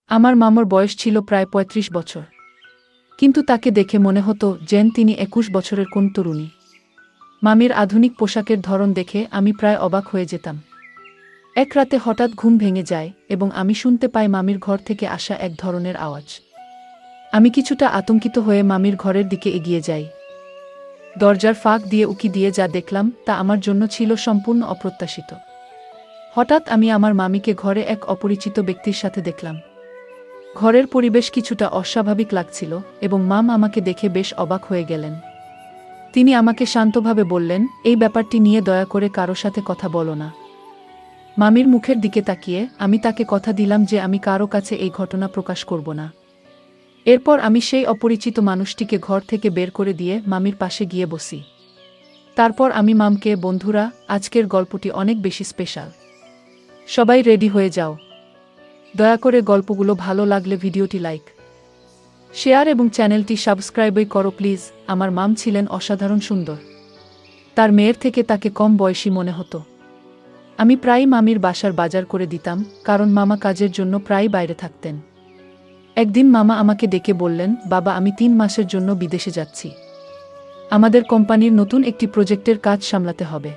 আমার মামার বয়স ছিল প্রায় ৩৫ বছর, কিন্তু তাকে দেখে মনে হতো যেন তিনি ২১ বছরের কোন তরুণী। মামির আধুনিক পোশাকের ধরন দেখে আমি প্রায় অবাক হয়ে যেতাম। এক রাতে হঠাৎ ঘুম ভেঙে যায় এবং আমি শুনতে পাই মামির ঘর থেকে আসা এক ধরনের আওয়াজ। আমি কিছুটা আতঙ্কিত হয়ে মামির ঘরের দিকে এগিয়ে যাই। দরজার ফাঁক দিয়ে উকি দিয়ে যা দেখলাম তা আমার জন্য ছিল সম্পূর্ণ অপ্রত্যাশিত। হঠাৎ আমি আমার মামিকে ঘরে এক অপরিচিত ব্যক্তির সাথে দেখলাম। ঘরের পরিবেশ কিছুটা অস্বাভাবিক লাগছিল এবং মাম আমাকে দেখে বেশ অবাক হয়ে গেলেন। তিনি আমাকে শান্তভাবে বললেন, এই ব্যাপারটি নিয়ে দয়া করে কারো সাথে কথা বলো না। মামির মুখের দিকে তাকিয়ে আমি তাকে কথা দিলাম যে আমি কারো কাছে এই ঘটনা প্রকাশ করব না। এরপর আমি সেই অপরিচিত মানুষটিকে ঘর থেকে বের করে দিয়ে মামির পাশে গিয়ে বসি। তারপর আমি মামকে, বন্ধুরা, আজকের গল্পটি অনেক বেশি স্পেশাল। সবাই রেডি হয়ে যাও। দয়া করে গল্পগুলো ভালো লাগলে ভিডিওটি লাইক, শেয়ার এবং চ্যানেলটি সাবস্ক্রাইবই করো প্লিজ। আমার মাম ছিলেন অসাধারণ সুন্দর। তার মেয়ের থেকে তাকে কম বয়সী মনে হতো। আমি প্রায়ই মামির বাসার বাজার করে দিতাম, কারণ মামা কাজের জন্য প্রায়ই বাইরে থাকতেন। একদিন মামা আমাকে ডেকে বললেন, বাবা, আমি ৩ মাসের জন্য বিদেশে যাচ্ছি। আমাদের কোম্পানির নতুন একটি প্রজেক্টের কাজ সামলাতে হবে।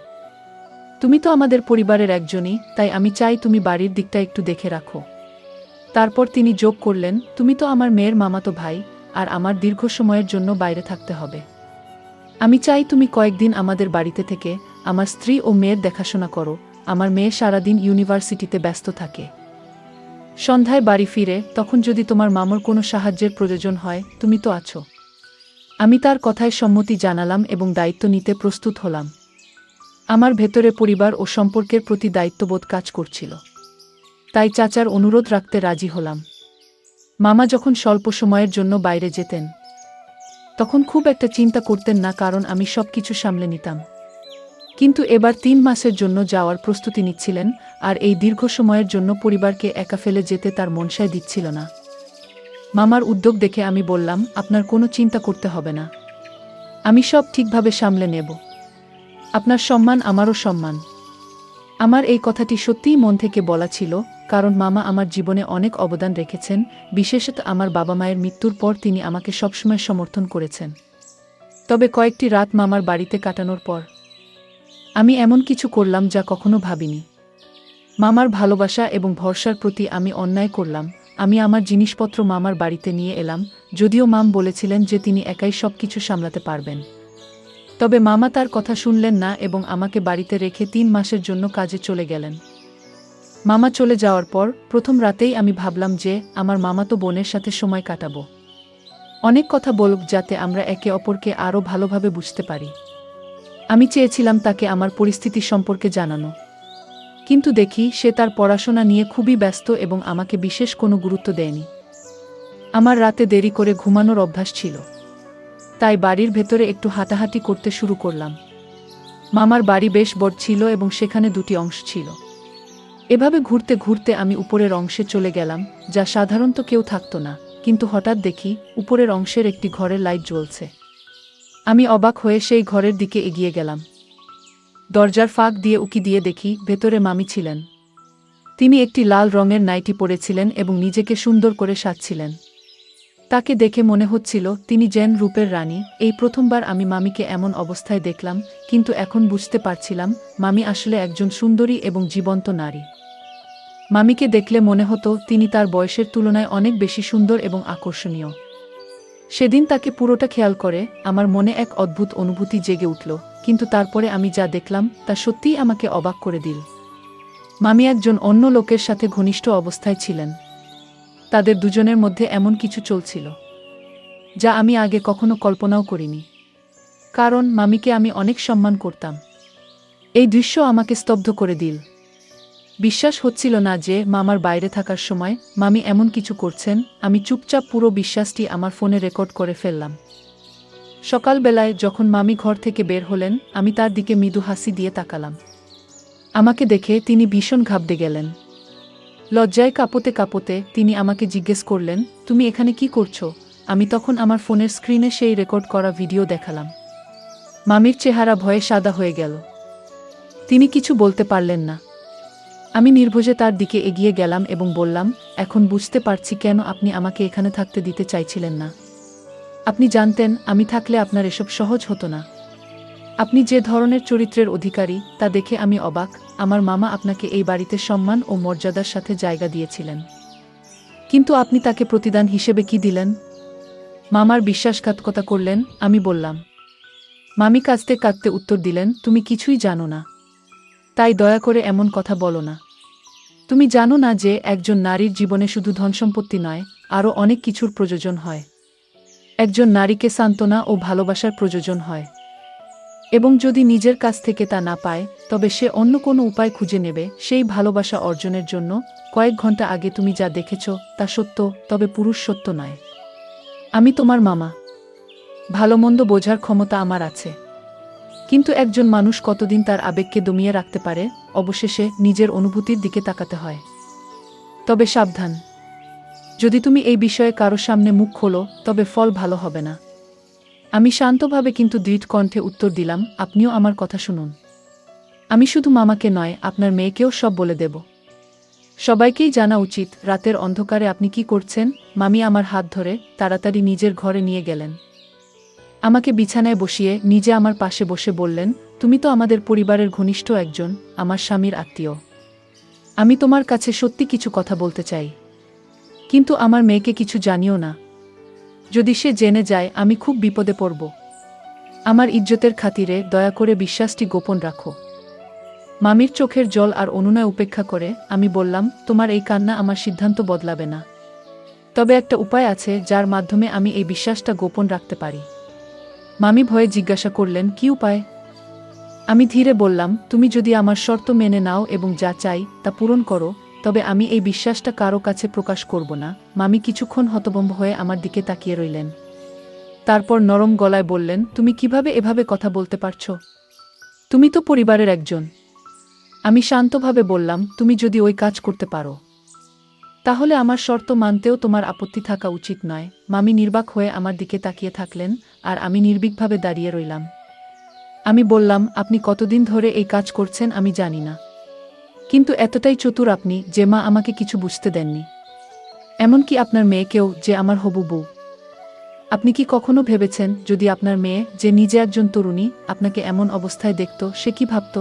তুমি তো আমাদের পরিবারের একজনই, তাই আমি চাই তুমি বাড়ির দিকটা একটু দেখে রাখো। তারপর তিনি যোগ করলেন, তুমি তো আমার মেয়ের মামাতো ভাই, আর আমার দীর্ঘ সময়ের জন্য বাইরে থাকতে হবে। আমি চাই তুমি কয়েকদিন আমাদের বাড়িতে থেকে আমার স্ত্রী ও মেয়ের দেখাশোনা করো। আমার মেয়ে সারাদিন ইউনিভার্সিটিতে ব্যস্ত থাকে। সন্ধ্যায় বাড়ি ফিরে তখন যদি তোমার মামার কোনো সাহায্যের প্রয়োজন হয়, তুমি তো আছো। আমি তার কথায় সম্মতি জানালাম এবং দায়িত্ব নিতে প্রস্তুত হলাম। আমার ভেতরে পরিবার ও সম্পর্কের প্রতি দায়িত্ববোধ কাজ করছিল। তাই চাচার অনুরোধ রাখতে রাজি হলাম। মামা যখন স্বল্প সময়ের জন্য বাইরে যেতেন, তখন খুব একটা চিন্তা করতেন না, কারণ আমি সবকিছু সামলে নিতাম। কিন্তু এবার ৩ মাসের জন্য যাওয়ার প্রস্তুতি নিচ্ছিলেন, আর এই দীর্ঘ সময়ের জন্য পরিবারকে একা ফেলে যেতে তার মনসায় দিচ্ছিল না। মামার উদ্যোগ দেখে আমি বললাম, আপনার কোনো চিন্তা করতে হবে না। আমি সব ঠিকভাবে সামলে নেব। আপনার সম্মান আমারও সম্মান। আমার এই কথাটি সত্যিই মন থেকে বলা ছিল, কারণ মামা আমার জীবনে অনেক অবদান রেখেছেন। বিশেষত আমার বাবা মায়ের মৃত্যুর পর তিনি আমাকে সবসময় সমর্থন করেছেন। তবে কয়েকটি রাত মামার বাড়িতে কাটানোর পর আমি এমন কিছু করলাম যা কখনো ভাবিনি। মামার ভালোবাসা এবং ভরসার প্রতি আমি অন্যায় করলাম। আমি আমার জিনিসপত্র মামার বাড়িতে নিয়ে এলাম, যদিও মাম বলেছিলেন যে তিনি একাই সবকিছু সামলাতে পারবেন। তবে মামা তার কথা শুনলেন না এবং আমাকে বাড়িতে রেখে ৩ মাসের জন্য কাজে চলে গেলেন। মামা চলে যাওয়ার পর প্রথম রাতেই আমি ভাবলাম যে আমার মামাতো বোনের সাথে সময় কাটাবো। অনেক কথা বলুক, যাতে আমরা একে অপরকে আরও ভালোভাবে বুঝতে পারি। আমি চেয়েছিলাম তাকে আমার পরিস্থিতি সম্পর্কে জানানো, কিন্তু দেখি সে তার পড়াশোনা নিয়ে খুবই ব্যস্ত এবং আমাকে বিশেষ কোনো গুরুত্ব দেয়নি। আমার রাতে দেরি করে ঘুমানোর অভ্যাস ছিল, তাই বাড়ির ভেতরে একটু হাঁটাহাঁটি করতে শুরু করলাম। মামার বাড়ি বেশ বড় ছিল এবং সেখানে 2টি অংশ ছিল। এভাবে ঘুরতে ঘুরতে আমি উপরের অংশে চলে গেলাম, যা সাধারণত কেউ থাকতো না, কিন্তু হঠাৎ দেখি উপরের অংশের একটি ঘরের লাইট জ্বলছে। আমি অবাক হয়ে সেই ঘরের দিকে এগিয়ে গেলাম। দরজার ফাঁক দিয়ে উকি দিয়ে দেখি ভেতরে মামি ছিলেন। তিনি একটি লাল রঙের নাইটি পরেছিলেন এবং নিজেকে সুন্দর করে সাজছিলেন। তাকে দেখে মনে হচ্ছিল তিনি যেন রূপের রানী। এই প্রথমবার আমি মামিকে এমন অবস্থায় দেখলাম, কিন্তু এখন বুঝতে পারছিলাম মামি আসলে একজন সুন্দরী এবং জীবন্ত নারী। মামিকে দেখলে মনে হতো তিনি তার বয়সের তুলনায় অনেক বেশি সুন্দর এবং আকর্ষণীয়। সেদিন তাকে পুরোটা খেয়াল করে আমার মনে এক অদ্ভুত অনুভূতি জেগে উঠল, কিন্তু তারপরে আমি যা দেখলাম তা সত্যিই আমাকে অবাক করে দিল। মামি একজন অন্য লোকের সাথে ঘনিষ্ঠ অবস্থায় ছিলেন। তাদের দুজনের মধ্যে এমন কিছু চলছিল যা আমি আগে কখনো কল্পনাও করিনি, কারণ মামিকে আমি অনেক সম্মান করতাম। এই দৃশ্য আমাকে স্তব্ধ করে দিল। বিশ্বাস হচ্ছিল না যে মামার বাইরে থাকার সময় মামি এমন কিছু করছেন। আমি চুপচাপ পুরো বিশ্বাসটি আমার ফোনে রেকর্ড করে ফেললাম। সকালবেলায় যখন মামি ঘর থেকে বের হলেন, আমি তার দিকে মৃদু হাসি দিয়ে তাকালাম। আমাকে দেখে তিনি ভীষণ ঘাবড়ে গেলেন। লজ্জায় কাঁপতে কাঁপতে তিনি আমাকে জিজ্ঞেস করলেন, তুমি এখানে কি করছো? আমি তখন আমার ফোনের স্ক্রিনে সেই রেকর্ড করা ভিডিও দেখালাম। মামির চেহারা ভয়ে সাদা হয়ে গেল। তিনি কিছু বলতে পারলেন না। আমি নির্ভয়ে তার দিকে এগিয়ে গেলাম এবং বললাম, এখন বুঝতে পারছি কেন আপনি আমাকে এখানে থাকতে দিতে চাইছিলেন না। আপনি জানতেন আমি থাকলে আপনার এসব সহজ হতো না। আপনি যে ধরনের চরিত্রের অধিকারী তা দেখে আমি অবাক। আমার মামা আপনাকে এই বাড়িতে সম্মান ও মর্যাদার সাথে জায়গা দিয়েছিলেন, কিন্তু আপনি তাকে প্রতিদান হিসেবে কি দিলেন? মামার বিশ্বাসঘাতকতা করলেন, আমি বললাম। মামি কাঁদতে কাঁদতে উত্তর দিলেন, তুমি কিছুই জানো না, তাই দয়া করে এমন কথা বলো না। তুমি জানো না যে একজন নারীর জীবনে শুধু ধনসম্পত্তি নয়, আরও অনেক কিছুর প্রয়োজন হয়। একজন নারীকে সান্ত্বনা ও ভালোবাসার প্রয়োজন হয়, এবং যদি নিজের কাছ থেকে তা না পায় তবে সে অন্য কোনো উপায় খুঁজে নেবে সেই ভালোবাসা অর্জনের জন্য। কয়েক ঘন্টা আগে তুমি যা দেখেছ তা সত্য, তবে পুরুষ সত্য নয়। আমি তোমার মামা, ভালোমন্দ বোঝার ক্ষমতা আমার আছে, কিন্তু একজন মানুষ কতদিন তার আবেগকে দমিয়ে রাখতে পারে? অবশেষে নিজের অনুভূতির দিকে তাকাতে হয়। তবে সাবধান, যদি তুমি এই বিষয়ে কারো সামনে মুখ খোলো তবে ফল ভালো হবে না। আমি শান্তভাবে কিন্তু দৃঢ় কণ্ঠে উত্তর দিলাম, আপনিও আমার কথা শুনুন। আমি শুধু মামাকে নয়, আপনার মেয়েকেও সব বলে দেব। সবাইকেই জানা উচিত রাতের অন্ধকারে আপনি কি করছেন। মামি আমার হাত ধরে তাড়াতাড়ি নিজের ঘরে নিয়ে গেলেন। আমাকে বিছানায় বসিয়ে নিজে আমার পাশে বসে বললেন, তুমি তো আমাদের পরিবারের ঘনিষ্ঠ একজন, আমার স্বামীর আত্মীয়। আমি তোমার কাছে সত্যি কিছু কথা বলতে চাই, কিন্তু আমার মেয়েকে কিছু জানিও না। যদি সে জেনে যায় আমি খুব বিপদে পড়ব। আমার ইজ্জতের খাতিরে দয়া করে বিশ্বাসটি গোপন রাখো। মামির চোখের জল আর অনুনয় উপেক্ষা করে আমি বললাম, তোমার এই কান্না আমার সিদ্ধান্ত বদলাবে না, তবে একটা উপায় আছে যার মাধ্যমে আমি এই বিশ্বাসটা গোপন রাখতে পারি। মামি ভয়ে জিজ্ঞাসা করলেন, কি উপায়? আমি ধীরে বললাম, তুমি যদি আমার শর্ত মেনে নাও এবং যা চাই তা পূরণ করো, তবে আমি এই বিশ্বাসটা কারো কাছে প্রকাশ করব না। মামি কিছুক্ষণ হতভম্ব হয়ে আমার দিকে তাকিয়ে রইলেন, তারপর নরম গলায় বললেন, তুমি কিভাবে এভাবে কথা বলতে পারছো? তুমি তো পরিবারের একজন। আমি শান্তভাবে বললাম, তুমি যদি ওই কাজ করতে পারো তাহলে আমার শর্ত মানতেও তোমার আপত্তি থাকা উচিত নয়। মামি নির্বাক হয়ে আমার দিকে তাকিয়ে থাকলেন, আর আমি নির্ভীকভাবে দাঁড়িয়ে রইলাম। আমি বললাম, আপনি কতদিন ধরে এই কাজ করছেন আমি জানি না, কিন্তু এতটাই চতুর আপনি যে মা আমাকে কিছু বুঝতে দেননি, এমনকি আপনার মেয়েকেও, যে আমার হবু বউ। আপনি কি কখনো ভেবেছেন যদি আপনার মেয়ে, যে নিজে একজন তরুণী, আপনাকে এমন অবস্থায় দেখত সে কি ভাবত?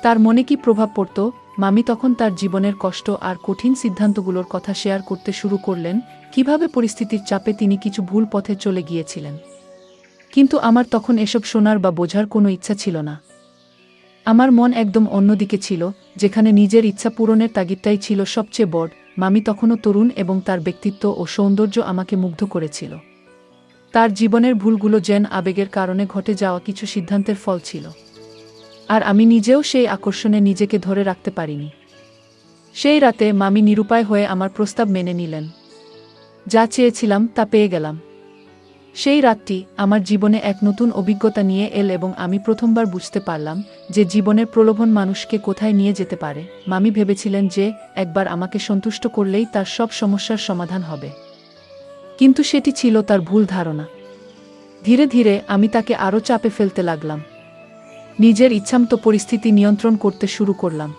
তার মনে কি প্রভাব পড়ত? মামি তখন তার জীবনের কষ্ট আর কঠিন সিদ্ধান্তগুলোর কথা শেয়ার করতে শুরু করলেন, কিভাবে পরিস্থিতির চাপে তিনি কিছু ভুল পথে চলে গিয়েছিলেন। কিন্তু আমার তখন এসব শোনার বা বোঝার কোনো ইচ্ছা ছিল না। আমার মন একদম অন্যদিকে ছিল, যেখানে নিজের ইচ্ছা পূরণের তাগিদটাই ছিল সবচেয়ে বড়। মামি তখনও তরুণ এবং তার ব্যক্তিত্ব ও সৌন্দর্য আমাকে মুগ্ধ করেছিল। তার জীবনের ভুলগুলো যেন আবেগের কারণে ঘটে যাওয়া কিছু সিদ্ধান্তের ফল ছিল, আর আমি নিজেও সেই আকর্ষণে নিজেকে ধরে রাখতে পারিনি। সেই রাতে মামি নিরুপায় হয়ে আমার প্রস্তাব মেনে নিলেন। যা চেয়েছিলাম তা পেয়ে গেলাম। সেই রাতটি আমার জীবনে এক নতুন অভিজ্ঞতা নিয়ে এল এবং আমি প্রথমবার বুঝতে পারলাম যে জীবনের প্রলোভন মানুষকে কোথায় নিয়ে যেতে পারে। মামি ভেবেছিলেন যে একবার আমাকে সন্তুষ্ট করলেই তার সব সমস্যার সমাধান হবে, কিন্তু সেটি ছিল তার ভুল ধারণা। ধীরে ধীরে আমি তাকে আরও চাপে ফেলতে লাগলাম, নিজের ইচ্ছামতো পরিস্থিতি নিয়ন্ত্রণ করতে শুরু করলাম।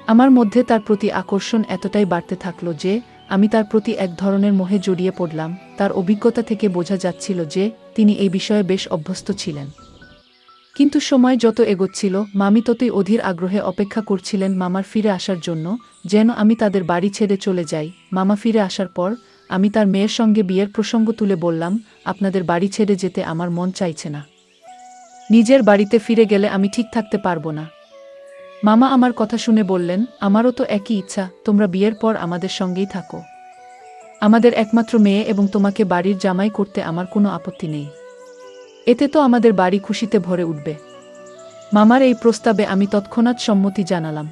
আমার মধ্যে তার প্রতি আকর্ষণ এতটাই বাড়তে থাকলো যে আমি তার প্রতি এক ধরনের মোহে জড়িয়ে পড়লাম। তার অভিজ্ঞতা থেকে বোঝা যাচ্ছিল যে তিনি এই বিষয়ে বেশ অভ্যস্ত ছিলেন। কিন্তু সময় যত এগোচ্ছিল মামি ততই অধীর আগ্রহে অপেক্ষা করছিলেন মামার ফিরে আসার জন্য, যেন আমি তাদের বাড়ি ছেড়ে চলে যাই। মামা ফিরে আসার পর আমি তার মেয়ের সঙ্গে বিয়ের প্রসঙ্গ তুলে বললাম, আপনাদের বাড়ি ছেড়ে যেতে আমার মন চাইছে না। নিজের বাড়িতে ফিরে গেলে আমি ঠিক থাকতে পারবো না। মামা আমার কথা শুনে বললেন, আমারও তো একই ইচ্ছা, তোমরা বিয়ের পর আমাদের সঙ্গেই থাকো। আমাদের একমাত্র মেয়ে এবং তোমাকে বাড়ির জামাই করতে আমার কোনো আপত্তি নেই। এতে তো আমাদের বাড়ি খুশিতে ভরে উঠবে। মামার এই প্রস্তাবে আমি তৎক্ষণাৎ সম্মতি জানালাম।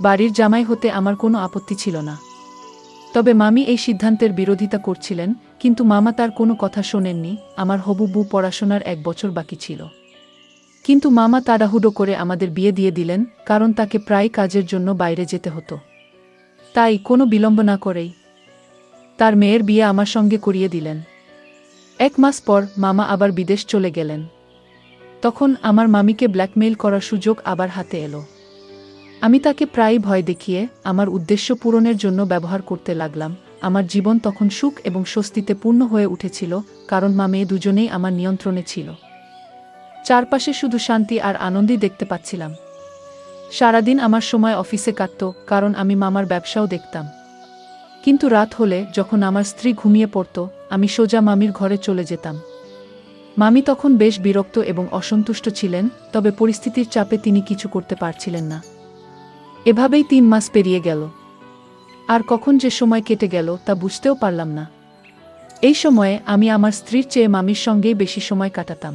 বাড়ির জামাই হতে আমার কোনো আপত্তি ছিল না, তবে মামি এই সিদ্ধান্তের বিরোধিতা করছিলেন। কিন্তু মামা তার কোনো কথা শোনেননি। আমার হবু বউ পড়াশোনার 1 বছর বাকি ছিল, কিন্তু মামা তাড়াহুড়ো করে আমাদের বিয়ে দিয়ে দিলেন, কারণ তাকে প্রায় কাজের জন্য বাইরে যেতে হতো। তাই কোনো বিলম্ব না করেই তার মেয়ের বিয়ে আমার সঙ্গে করিয়ে দিলেন। 1 মাস পর মামা আবার বিদেশ চলে গেলেন। তখন আমার মামিকে ব্ল্যাকমেইল করার সুযোগ আবার হাতে এলো। আমি তাকে প্রায়ই ভয় দেখিয়ে আমার উদ্দেশ্য পূরণের জন্য ব্যবহার করতে লাগলাম। আমার জীবন তখন সুখ এবং স্বস্তিতে পূর্ণ হয়ে উঠেছিল, কারণ মা মেয়ে দুজনেই আমার নিয়ন্ত্রণে ছিল। চারপাশে শুধু শান্তি আর আনন্দই দেখতে পাচ্ছিলাম। সারাদিন আমার সময় অফিসে কাটত, কারণ আমি মামার ব্যবসাও দেখতাম। কিন্তু রাত হলে যখন আমার স্ত্রী ঘুমিয়ে পড়ত, আমি সোজা মামির ঘরে চলে যেতাম। মামি তখন বেশ বিরক্ত এবং অসন্তুষ্ট ছিলেন, তবে পরিস্থিতির চাপে তিনি কিছু করতে পারছিলেন না। এভাবেই 3 মাস পেরিয়ে গেল। আর কখন যে সময় কেটে গেল তা বুঝতেও পারলাম না। এই সময়ে আমি আমার স্ত্রীর চেয়ে মামির সঙ্গেই বেশি সময় কাটাতাম।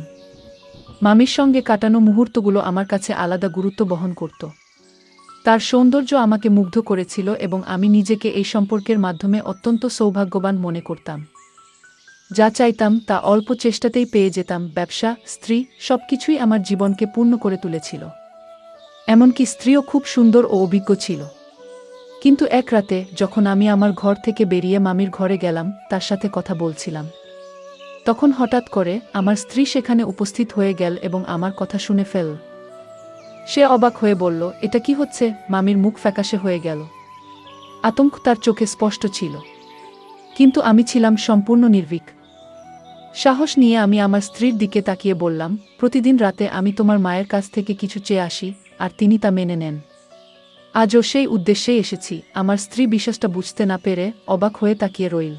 মামির সঙ্গে কাটানো মুহূর্তগুলো আমার কাছে আলাদা গুরুত্ব বহন করত। তার সৌন্দর্য আমাকে মুগ্ধ করেছিল এবং আমি নিজেকে এই সম্পর্কের মাধ্যমে অত্যন্ত সৌভাগ্যবান মনে করতাম। যা চাইতাম তা অল্প চেষ্টাতেই পেয়ে যেতাম। ব্যবসা, স্ত্রী, সবকিছুই আমার জীবনকে পূর্ণ করে তুলেছিল। এমনকি স্ত্রীও খুব সুন্দর ও অভিজ্ঞ ছিল। কিন্তু এক রাতে যখন আমি আমার ঘর থেকে বেরিয়ে মামির ঘরে গেলাম, তার সাথে কথা বলছিলাম, তখন হঠাৎ করে আমার স্ত্রী সেখানে উপস্থিত হয়ে গেল এবং আমার কথা শুনে ফেল। সে অবাক হয়ে বলল, এটা কি হচ্ছে? মামির মুখ ফ্যাকাশে হয়ে গেল। আতঙ্ক তার চোখে স্পষ্ট ছিল। কিন্তু আমি ছিলাম সম্পূর্ণ নির্ভীক। সাহস নিয়ে আমি আমার স্ত্রীর দিকে তাকিয়ে বললাম, প্রতিদিন রাতে আমি তোমার মায়ের কাছ থেকে কিছু চেয়ে আসি, আর তিনি তা মেনে নেন। আজও সেই উদ্দেশ্যেই এসেছি। আমার স্ত্রী বিশ্বাসটা বুঝতে না পেরে অবাক হয়ে তাকিয়ে রইল।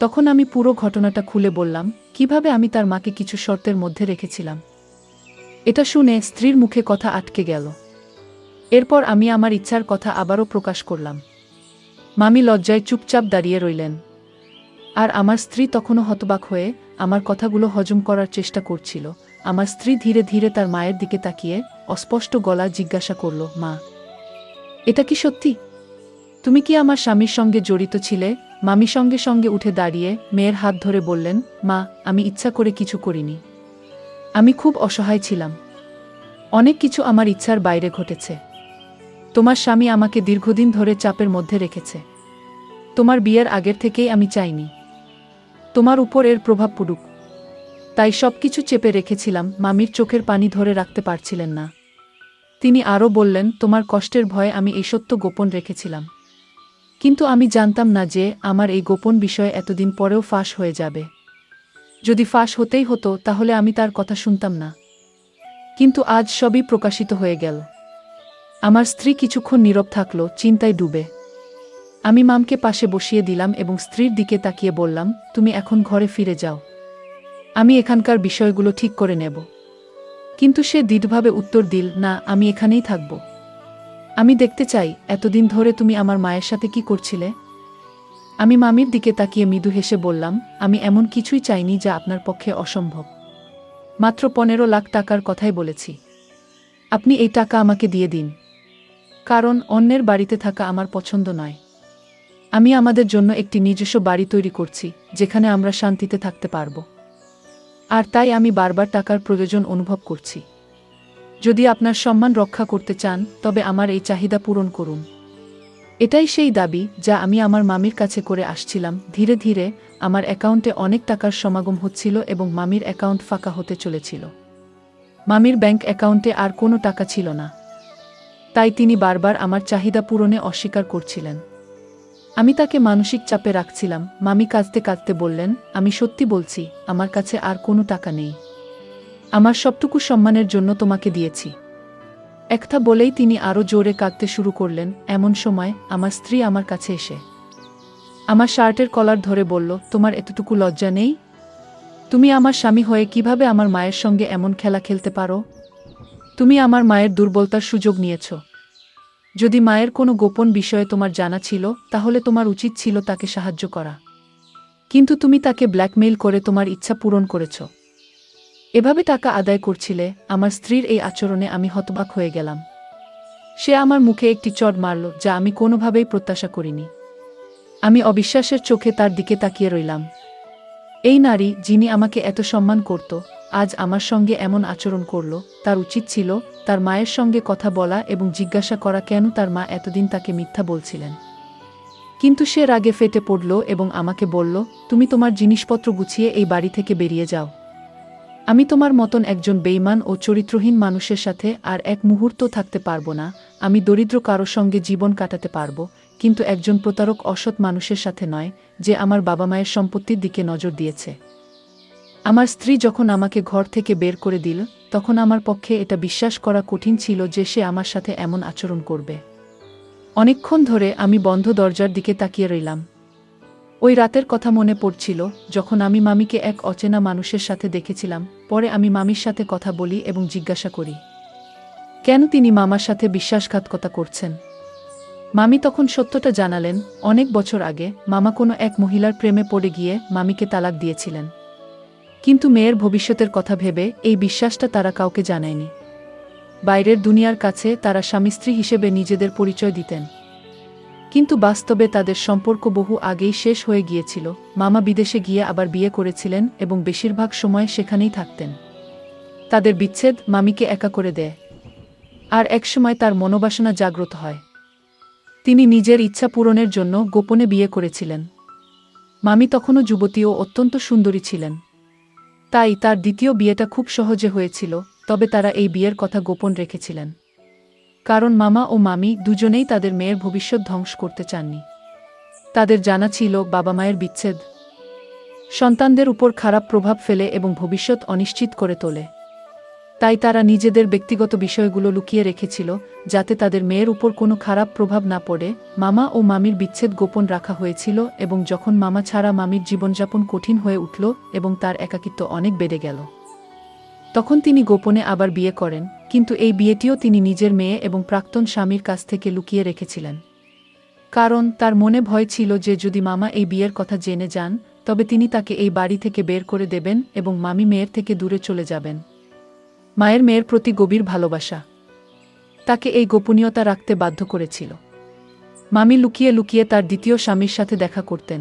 তখন আমি পুরো ঘটনাটা খুলে বললাম, কিভাবে আমি তার মাকে কিছু শর্তের মধ্যে রেখেছিলাম। এটা শুনে স্ত্রীর মুখে কথা আটকে গেল। এরপর আমি আমার ইচ্ছার কথা আবারও প্রকাশ করলাম। মামি লজ্জায় চুপচাপ দাঁড়িয়ে রইলেন। আর আমার স্ত্রী তখনও হতবাক হয়ে আমার কথাগুলো হজম করার চেষ্টা করছিল। আমার স্ত্রী ধীরে ধীরে তার মায়ের দিকে তাকিয়ে অস্পষ্ট গলায় জিজ্ঞাসা করল, মা, এটা কি সত্যি? তুমি কি আমার স্বামীর সঙ্গে জড়িত ছিলে? মামি সঙ্গে সঙ্গে উঠে দাঁড়িয়ে মেয়ের হাত ধরে বললেন, মা, আমি ইচ্ছা করে কিছু করিনি। আমি খুব অসহায় ছিলাম। অনেক কিছু আমার ইচ্ছার বাইরে ঘটেছে। তোমার স্বামী আমাকে দীর্ঘদিন ধরে চাপের মধ্যে রেখেছে। তোমার বিয়ের আগের থেকেই আমি চাইনি তোমার উপর এর প্রভাব পড়ুক। তাই সবকিছু চেপে রেখেছিলাম। মামির চোখের পানি ধরে রাখতে পারছিলেন না। তিনি আরও বললেন, তোমার কষ্টের ভয়ে আমি এই সত্য গোপন রেখেছিলাম। কিন্তু আমি জানতাম না যে আমার এই গোপন বিষয় এতদিন পরেও ফাঁস হয়ে যাবে। যদি ফাঁস হতেই হতো তাহলে আমি তার কথা শুনতাম না। কিন্তু আজ সবই প্রকাশিত হয়ে গেল। আমার স্ত্রী কিছুক্ষণ নীরব থাকল, চিন্তায় ডুবে। আমি মামকে পাশে বসিয়ে দিলাম এবং স্ত্রীর দিকে তাকিয়ে বললাম, তুমি এখন ঘরে ফিরে যাও। আমি এখানকার বিষয়গুলো ঠিক করে নেব। কিন্তু সে দৃঢ়ভাবে উত্তর দিল, না, আমি এখানেই থাকব। আমি দেখতে চাই এতদিন ধরে তুমি আমার মায়ের সাথে কি করছিলে। আমি মামির দিকে তাকিয়ে মৃদু হেসে বললাম, আমি এমন কিছুই চাইনি যা আপনার পক্ষে অসম্ভব। মাত্র 15 লাখ টাকার কথাই বলেছি। আপনি এই টাকা আমাকে দিয়ে দিন। কারণ অন্যের বাড়িতে থাকা আমার পছন্দ নয়। আমি আমাদের জন্য একটি নিজস্ব বাড়ি তৈরি করছি, যেখানে আমরা শান্তিতে থাকতে পারব। আর তাই আমি বারবার টাকার প্রয়োজন অনুভব করছি। যদি আপনার সম্মান রক্ষা করতে চান তবে আমার এই চাহিদা পূরণ করুন। এটাই সেই দাবি যা আমি আমার মামির কাছে করে আসছিলাম। ধীরে ধীরে আমার অ্যাকাউন্টে অনেক টাকার সমাগম হচ্ছিল এবং মামির অ্যাকাউন্ট ফাঁকা হতে চলেছিল। মামির ব্যাংক অ্যাকাউন্টে আর কোনো টাকা ছিল না। তাই তিনি বারবার আমার চাহিদা পূরণে অস্বীকার করছিলেন। আমি তাকে মানসিক চাপে রাখছিলাম। মামি কাঁদতে কাঁদতে বললেন, আমি সত্যি বলছি, আমার কাছে আর কোনো টাকা নেই। আমার সবটুকু সম্মানের জন্য তোমাকে দিয়েছি। একটা বলেই তিনি আরও জোরে কাঁদতে শুরু করলেন। এমন সময় আমার স্ত্রী আমার কাছে এসে আমার শার্টের কলার ধরে বলল, তোমার এতটুকু লজ্জা নেই? তুমি আমার স্বামী হয়ে কিভাবে আমার মায়ের সঙ্গে এমন খেলা খেলতে পারো? তুমি আমার মায়ের দুর্বলতার সুযোগ নিয়েছ। যদি মায়ের কোনো গোপন বিষয়ে তোমার জানা ছিল তাহলে তোমার উচিত ছিল তাকে সাহায্য করা। কিন্তু তুমি তাকে ব্ল্যাকমেইল করে তোমার ইচ্ছা পূরণ করেছ। এভাবে টাকা আদায় করছিলে। আমার স্ত্রীর এই আচরণে আমি হতবাক হয়ে গেলাম। সে আমার মুখে একটি চড় মারল, যা আমি কোনোভাবেই প্রত্যাশা করিনি। আমি অবিশ্বাসের চোখে তার দিকে তাকিয়ে রইলাম। এই নারী, যিনি আমাকে এত সম্মান করত, আজ আমার সঙ্গে এমন আচরণ করল। তার উচিত ছিল তার মায়ের সঙ্গে কথা বলা এবং জিজ্ঞাসা করা কেন তার মা এতদিন তাকে মিথ্যা বলছিলেন। কিন্তু সে রাগে ফেটে পড়ল এবং আমাকে বলল, তুমি তোমার জিনিসপত্র গুছিয়ে এই বাড়ি থেকে বেরিয়ে যাও। আমি তোমার মতন একজন বেঈমান ও চরিত্রহীন মানুষের সাথে আর এক মুহূর্ত থাকতে পারবো না। আমি দরিদ্র কারো সঙ্গে জীবন কাটাতে পারবো, কিন্তু একজন প্রতারক অসৎ মানুষের সাথে নয়, যে আমার বাবা মায়ের সম্পত্তির দিকে নজর দিয়েছে। আমার স্ত্রী যখন আমাকে ঘর থেকে বের করে দিল, তখন আমার পক্ষে এটা বিশ্বাস করা কঠিন ছিল যে সে আমার সাথে এমন আচরণ করবে। অনেকক্ষণ ধরে আমি বন্ধ দরজার দিকে তাকিয়ে রইলাম। ওই রাতের কথা মনে পড়ছিল, যখন আমি মামিকে এক অচেনা মানুষের সাথে দেখেছিলাম। পরে আমি মামির সাথে কথা বলি এবং জিজ্ঞাসা করি, কেন তিনি মামার সাথে বিশ্বাসঘাতকতা করছেন। মামি তখন সত্যটা জানালেন, অনেক বছর আগে মামা কোনো এক মহিলার প্রেমে পড়ে গিয়ে মামিকে তালাক দিয়েছিলেন। কিন্তু মেয়ের ভবিষ্যতের কথা ভেবে এই বিশ্বাসটা তারা কাউকে জানায়নি। বাইরের দুনিয়ার কাছে তারা স্বামী স্ত্রী হিসেবে নিজেদের পরিচয় দিতেন, কিন্তু বাস্তবে তাদের সম্পর্ক বহু আগেই শেষ হয়ে গিয়েছিল। মামা বিদেশে গিয়ে আবার বিয়ে করেছিলেন এবং বেশিরভাগ সময় সেখানেই থাকতেন। তাদের বিচ্ছেদ মামিকে একা করে দেয়, আর একসময় তার মনোবাসনা জাগ্রত হয়। তিনি নিজের ইচ্ছা পূরণের জন্য গোপনে বিয়ে করেছিলেন। মামি তখনও যুবতী ও অত্যন্ত সুন্দরী ছিলেন, তাই তার দ্বিতীয় বিয়েটা খুব সহজে হয়েছিল। তবে তারা এই বিয়ের কথা গোপন রেখেছিলেন, কারণ মামা ও মামি দুজনেই তাদের মেয়ের ভবিষ্যৎ ধ্বংস করতে চাননি। তাদের জানা ছিল বাবা মায়ের বিচ্ছেদ সন্তানদের উপর খারাপ প্রভাব ফেলে এবং ভবিষ্যৎ অনিশ্চিত করে তোলে। তাই তারা নিজেদের ব্যক্তিগত বিষয়গুলো লুকিয়ে রেখেছিল, যাতে তাদের মেয়ের উপর কোনো খারাপ প্রভাব না পড়ে। মামা ও মামির বিচ্ছেদ গোপন রাখা হয়েছিল, এবং যখন মামা ছাড়া মামির জীবনযাপন কঠিন হয়ে উঠল এবং তার একাকিত্ব অনেক বেড়ে গেল, তখন তিনি গোপনে আবার বিয়ে করেন। কিন্তু এই বিয়েটিও তিনি নিজের মেয়ে এবং প্রাক্তন স্বামীর কাছ থেকে লুকিয়ে রেখেছিলেন, কারণ তার মনে ভয় ছিল যে যদি মামা এই বিয়ের কথা জেনে যান, তবে তিনি তাকে এই বাড়ি থেকে বের করে দেবেন এবং মামি মেয়ের থেকে দূরে চলে যাবেন। মায়ের মেয়ের প্রতি গভীর ভালোবাসা তাকে এই গোপনীয়তা রাখতে বাধ্য করেছিল। মামি লুকিয়ে লুকিয়ে তার দ্বিতীয় স্বামীর সাথে দেখা করতেন।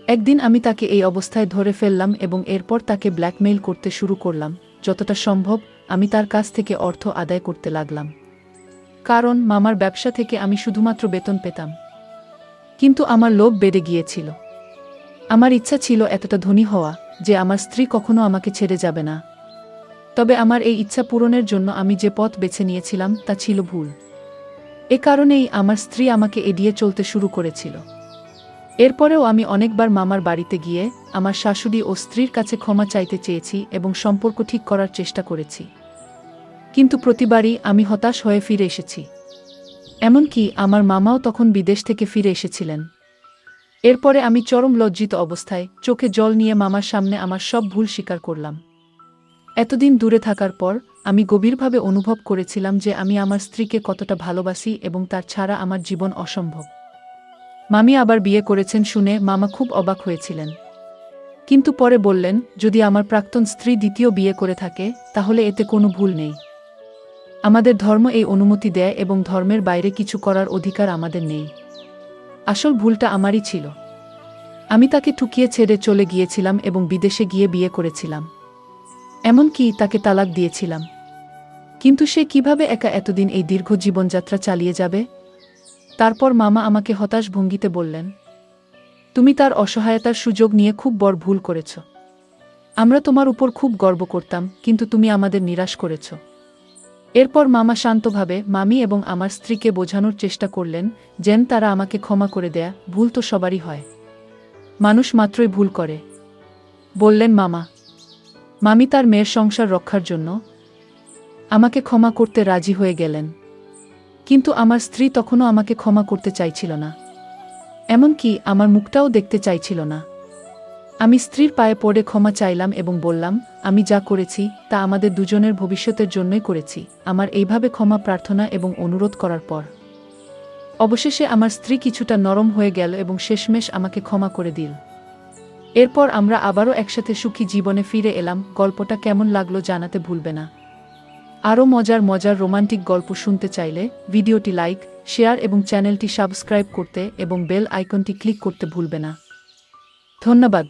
একদিন আমি তাকে এই অবস্থায় ধরে ফেললাম এবং এরপর তাকে ব্ল্যাকমেইল করতে শুরু করলাম। যতটা সম্ভব আমি তার কাছ থেকে অর্থ আদায় করতে লাগলাম, কারণ মামার ব্যবসা থেকে আমি শুধুমাত্র বেতন পেতাম। কিন্তু আমার লোভ বেড়ে গিয়েছিল। আমার ইচ্ছা ছিল এতটা ধনী হওয়া যে আমার স্ত্রী কখনো আমাকে ছেড়ে যাবে না। তবে আমার এই ইচ্ছা পূরণের জন্য আমি যে পথ বেছে নিয়েছিলাম তা ছিল ভুল। এ কারণেই আমার স্ত্রী আমাকে এড়িয়ে চলতে শুরু করেছিল। এরপরেও আমি অনেকবার মামার বাড়িতে গিয়ে আমার শাশুড়ি ও স্ত্রীর কাছে ক্ষমা চাইতে চেয়েছি এবং সম্পর্ক ঠিক করার চেষ্টা করেছি, কিন্তু প্রতিবারই আমি হতাশ হয়ে ফিরে এসেছি। এমনকি আমার মামাও তখন বিদেশ থেকে ফিরে এসেছিলেন। এরপরে আমি চরম লজ্জিত অবস্থায় চোখে জল নিয়ে মামার সামনে আমার সব ভুল স্বীকার করলাম। এতদিন দূরে থাকার পর আমি গভীরভাবে অনুভব করেছিলাম যে আমি আমার স্ত্রীকে কতটা ভালোবাসি এবং তার ছাড়া আমার জীবন অসম্ভব। মামি আবার বিয়ে করেছেন শুনে মামা খুব অবাক হয়েছিলেন, কিন্তু পরে বললেন, যদি আমার প্রাক্তন স্ত্রী দ্বিতীয় বিয়ে করে থাকে তাহলে এতে কোনো ভুল নেই। আমাদের ধর্ম এই অনুমতি দেয় এবং ধর্মের বাইরে কিছু করার অধিকার আমাদের নেই। আসল ভুলটা আমারই ছিল। আমি তাকে ঠুকিয়ে ছেড়ে চলে গিয়েছিলাম এবং বিদেশে গিয়ে বিয়ে করেছিলাম, এমনকি তাকে তালাক দিয়েছিলাম। কিন্তু সে কিভাবে একা এতদিন এই দীর্ঘ জীবনযাত্রা চালিয়ে যাবে? তারপর মামা আমাকে হতাশ ভঙ্গিতে বললেন, তুমি তার অসহায়তার সুযোগ নিয়ে খুব বড় ভুল করেছ। আমরা তোমার উপর খুব গর্ব করতাম, কিন্তু তুমি আমাদের নিরাশ করেছ। এরপর মামা শান্তভাবে মামি এবং আমার স্ত্রীকে বোঝানোর চেষ্টা করলেন যেন তারা আমাকে ক্ষমা করে দেয়া। ভুল তো সবারই হয়, মানুষ মাত্রই ভুল করে, বললেন মামা। মামি তার মেয়ের সংসার রক্ষার জন্য আমাকে ক্ষমা করতে রাজি হয়ে গেলেন, কিন্তু আমার স্ত্রী তখনও আমাকে ক্ষমা করতে চাইছিল না, এমনকি আমার মুখটাও দেখতে চাইছিল না। আমি স্ত্রীর পায়ে পড়ে ক্ষমা চাইলাম এবং বললাম, আমি যা করেছি তা আমাদের দুজনের ভবিষ্যতের জন্যই করেছি। আমার এইভাবে ক্ষমা প্রার্থনা এবং অনুরোধ করার পর অবশেষে আমার স্ত্রী কিছুটা নরম হয়ে গেল এবং শেষমেশ আমাকে ক্ষমা করে দিল। এরপর আমরা আবারও একসাথে সুখী জীবনে ফিরে এলাম। গল্পটা কেমন লাগলো জানাতে ভুলবে না। আরও মজার মজার রোমান্টিক গল্প শুনতে চাইলে ভিডিওটি লাইক, শেয়ার এবং চ্যানেলটি সাবস্ক্রাইব করতে এবং বেল আইকনটি ক্লিক করতে ভুলবে না। ধন্যবাদ।